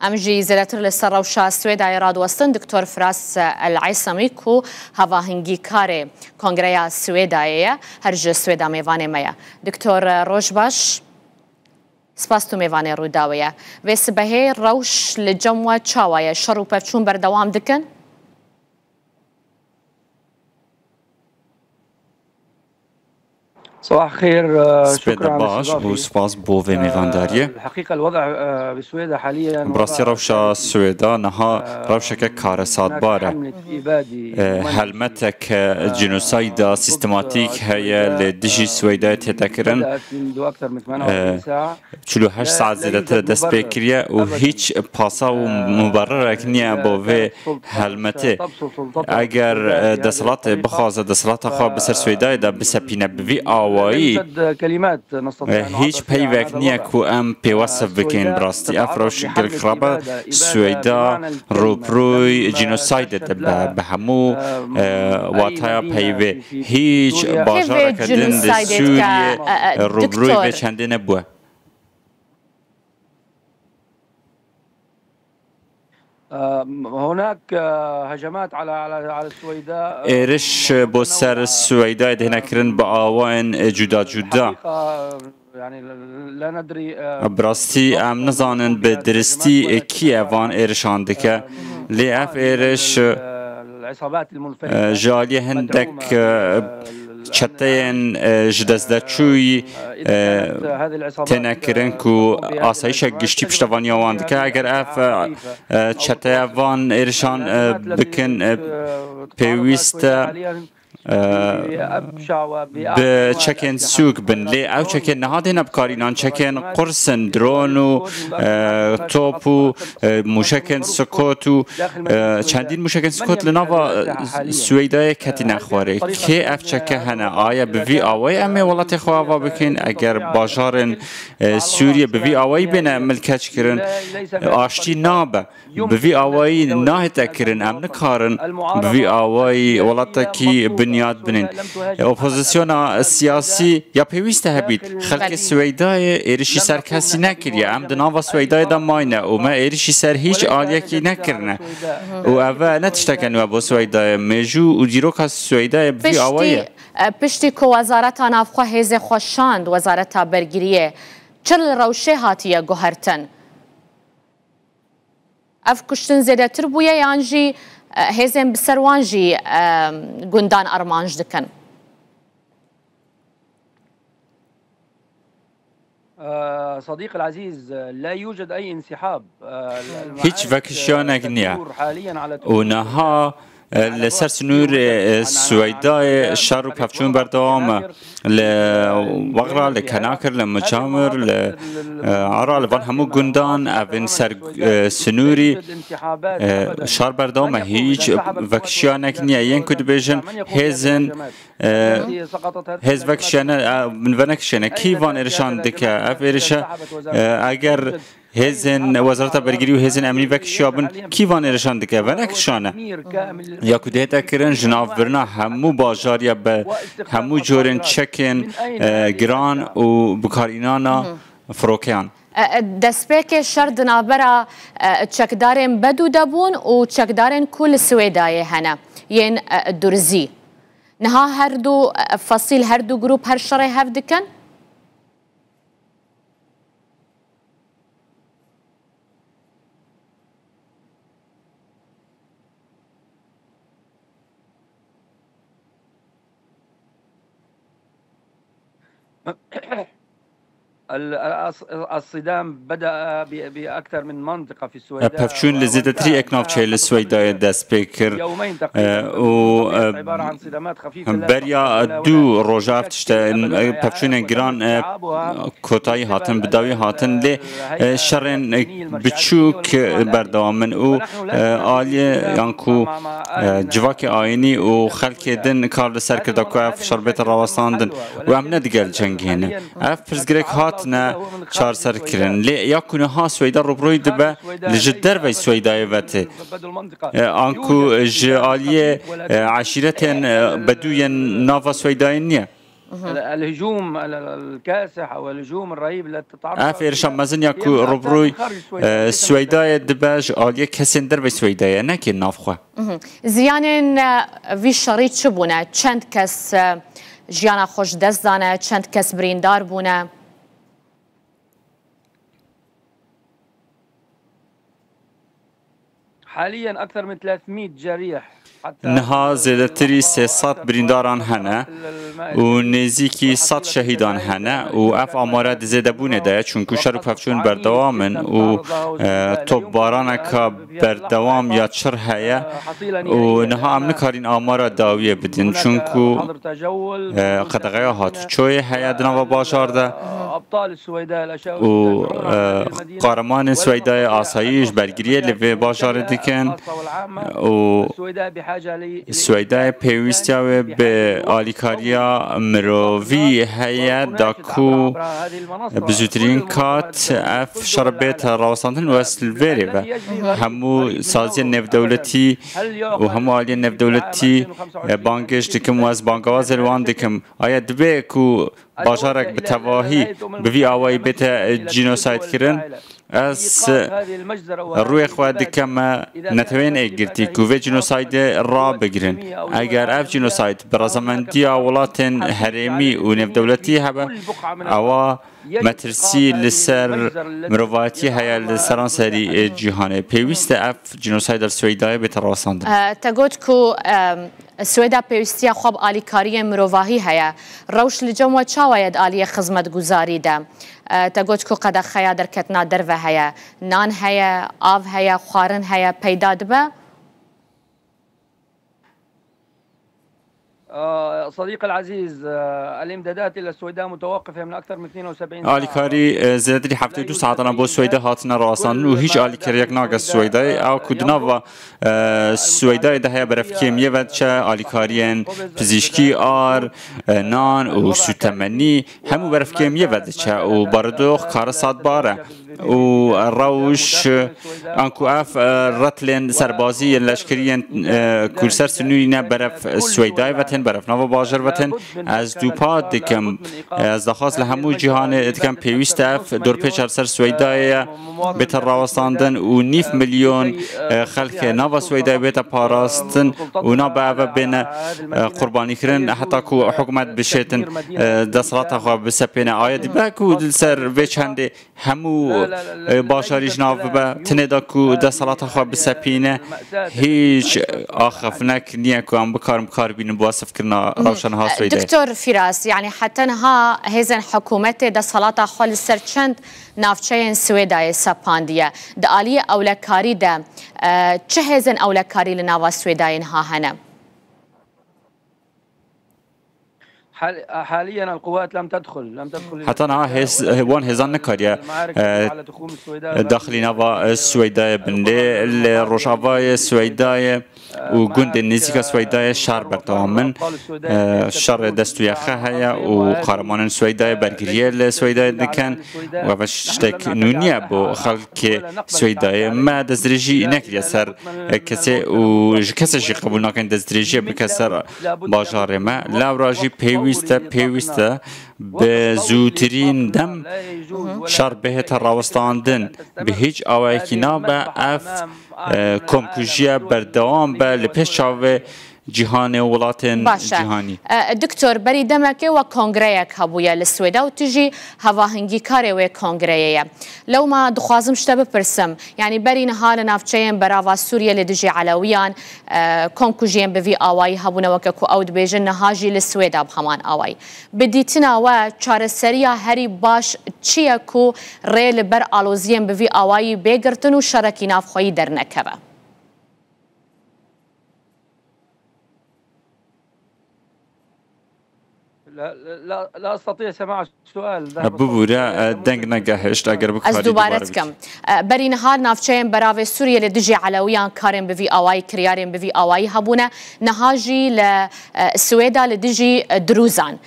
امجي زلتر لسر وشا سويد ايراد وستن دكتور فراس العيسمي كو هوا هنگي كاري كونغريا سويدايا هرج سويدا ميواني ميا دكتور روجباش سپاستو ميواني روداويا ويس بهي روش لجموة چاوايا شرو پفچون بردوام دكن صباح الخير شكرا باش بو سپاس بو في ميفانداريه الحقيقه الوضع بسويدا حاليا براسي روشا سويدا نها روشك كارسات باره هلمتك جنوسايدا سيستماتيك هي لدجي سويدا تذكرن اكثر من 48 ساعه 48 ساعه زيادة دست بكريه و هیچ پاسا و مبرر نیا بو في هلمته اگر دسلات بخوازه دسلات خو بسر سويدا دا بسپینه بوی هیچ پیوک نیا کو ام پیوسف بکن براستی افروش گل خرابه سویدا روبروی جنوساید به همو واتایا پیوه هیچ باجار کردن در سوریه روبروی به چنده نبوه هناك هجمات على السويداء إيرش بوسر السويداء دهنا كرن بآوان جدا جدا يعني لا ندري براستي ام نزانن بدرستي كي اوان إيرش عندك لأف إيرش العصابات المنفردة جالي هندك چتین جدزدچوی تنکرن کو آسایش گشتی پشتوانی آواند که اگر اف چتیوان ایرشان بکن پیوست به چکن سوق بن لی او چکن نهادین بکارینان چکن قرصن درونو توپو موشکن سکوتو چندین موشکن سکوت لناوا سویدای کتی نخواره که اف چکه هنه آیا بوی آوای امی ولات خواه بکن اگر باجارن سوریه بوی آوای بینه ملکچ کرن آشتی نابه بوی آوای ناه تکرن ام نکارن بوی آوای ولات کی بنیاد بنین اپوزیسیون سیاسی یا پیوسته هبید خلق سویدای ایرشی سر کسی نکریه ام دناوا سویدای دا ماینه و ما ایرشی سر هیچ آلیه کی نکرنه و اوه نتشتکن و با سویدای میجو و دیروک سویدای بی آوایه پشتی که وزارت نافخوا هیز خوشاند وزارت برگریه چل روشه هاتیه گوهرتن اف کشتن زیده تر بویه یانجی هزم بسروانجي قندان أرمانج دكن صديق العزيز لا يوجد أي انسحاب هيج فاكشيونك نيا ونها لسر سنور سويداء شارو بحفشون بردوام لوغرا لكناكر لمجامر لعرا لفان همو قندان اوين سر سنوري شار بردوام هيج وكشيانك نيا ين كود بيجن هزن هز وكشيانا من ونكشيانا كيفان ارشان دكا اف ارشا اگر هزن وزارت برگری و هزن امنی وکشیابن کیوان ارشان دکه و نکشانه یا کدیتا کرن جناف برنا همو باجاریا به همو جورن چکن گران و بکارینانا فروکیان دسپیک شرد نابرا چکدارن بدو دبون و چکدارن کل سویدای هنه ین درزی نها هر دو فصیل هر دو گروپ هر شرای هف دکن الصدام بدأ بأكثر من منطقة في السويداء. بفشون لزيدتري اكناف شيء السويداء دست بكر و عبارة عن صدامات خفيفة. بريا دو روجات تشتن بفشون جران كوتاي هاتن بداوي هاتن ل شرن بتشوك بردامن و عالی یانکو جواک آینی و خلق دن کار سر کرده که اف شربت راوستاندن و امنه دیگر جنگینه اف پرزگرک هات نه چهار سر کرن لی یا کنه ها سویدا روبروی دبه لجدر و سویدای وته آنکو جالیه عشیرتن بدوی ناوا سویدای نیه الهجوم الكاسح او الهجوم الرهيب اللي تتعرض افير شمازن ياكو روبروي سويداي دباج آلية كسين در بسويداي نكي نافخوا زیانین وی شریط چه بونه؟ چند کس جیانا خوش دست دانه؟ چند کس بریندار بونه؟ حاليا اكثر من 300 جريح نها زیادتری 300 برینداران هنه و نزیکی 100 شهیدان هنه و اف آماره زیاده بونه ده چون شر و پفچون بردوامن و توب باران که بردوام یا چر هیا و نها هم نکارین آماره داویه بدین چون که قدقه هات چوی هیا دنا و باشار ده و قارمان سویدای آسایش برگریه لوی باشار دیکن و سویدای پیوستیاوی به آلیکاریا مرووی هیا داکو بزودترین کات اف شربت راوساندن و سلویری و همو سازی نفدولتی و همو آلی نفدولتی بانگش دکم و از بانگواز روان دکم آیا دبه کو باشارک به تواهی به وی آوائی بیت جینوساید کرن از روی خواهد دکم نتوین ایگرتی که وی جینوساید را بگیرن اگر اف جینوساید برازمندی اولات هرمی و نفدولتی هبه اوا مترسی لسر مروواتی هیا لسران سری جهانه پیوست اف جینوساید در سویدای به تراساند تگوت کو سویدا پیوستی خواب آلیکاری مرواهی هیا روش لجمع چاوید آلی خدمت گزاری ده تگوت کو قد خیا در کتنا در و هیا نان هیا آب هیا خوارن هیا پیدا دبه صديقي العزيز الامدادات الى السويداء متوقفه من اكثر من 72 ساعه آلیکاری زیادی هفته 2 ساعت انا بو سویدا هاتنا راسان و هیچ آلیکاری یک ناگه سویدا او کدنا و سویدا ده برف کیمیه و چه آلیکاریان پزشکی آر نان و سوتمنی همو برف کیمیه و چه و باردوخ کار ساعت باره و روش انکو اف رتلن سربازی لشکریان کورسر سنوی نه برف سویدای وطن برف نو باجر وطن از دو پا دکم از دخواست لهمو جهان دکم پیوست اف دور پیچ سر سویدای بهتر راوستاندن و 9 میلیون خلق نو سویدای بهتر پاراستن و نا به بین قربانی کردن حتی کو حکومت بشتن دستات خو بسپینه آید باکو سر و چند همو باشاریش ناو به تنیدا کو دستات خو بسپینه هیچ آخف نک نیا کو ام بکارم کار بین بواسف کرنا روشن ها سویدای دکتور فراس يعني حتى نها هزن حکومت دستات خو لسر چند نافچه سویدای سپاندیه د آلیه اولکاری ده چه هزن اولکاری لناوا سویدای نها هنه حاليا القوات لم تدخل حتى انا وان هزان نكاريا داخلي نوا سويداي بنلي الروشافاي سويداي وجند نزيكا سويداي شهر برتامن شهر دستويا خهيا وقارمان سويداي برغريال سويداي دكان وفشتك نونيا بو خلق سويداي ما دزريجي نكريا سر كسي وكسي قبول ناكن دزريجي بكسر باجار ما لا راجي پیوسته به زودترین دم شر بهت راوستاندن به هیچ آوایکی نا به اف کمکوژیا بردوام به لپش چاوه جهان ولات جهانی دکتور بری دمکه و کنگره هبویا لسویدا و تجی هواهنگی کاری و کنگره لو ما دخوازم شته بپرسم یعنی بری نهال نافچین براوا سوریه لدجی علویان کنکوژین به وی آوایی هبونه وکه کو اود بیجن نهاجی لسویدا بهمان آوایی بدیتنا و چاره سریا هری باش چیه کو ریل بر آلوزیم به وی آوایی بگرتن و شرکی نافخویی در نکوه لا استطيع سماع السؤال ببورا دنگ نگهشت اگر بکاری از دوباره کم بری نهار نافچین براوی سوریه لدجی علویان کارن بوی آوای کریارن بوی آوای هبونه نهاجی لسویدا لدجی دروزان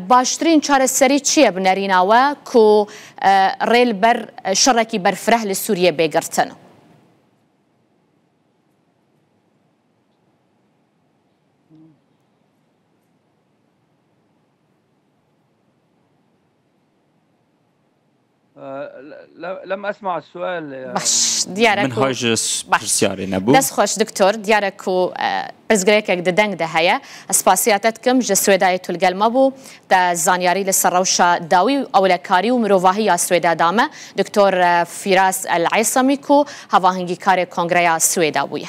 باشترین چاره سری چیه بنریناوه کو ریل بر شرکی برفره لسوریه بگرتن لم أسمع السؤال. باش ديارك من هاج برسياري نبو دس خوش دكتور ديارك و برزگریکک ددنگ ده هيا اسپاسیاتتکم جسویدای تلگل مبو تا زانیاری لسروشا داوی اولکاری و مروواهی سویدا دامه دکتور فراس العیسمی کو هواهنگی کار کنگره سویدا بویه.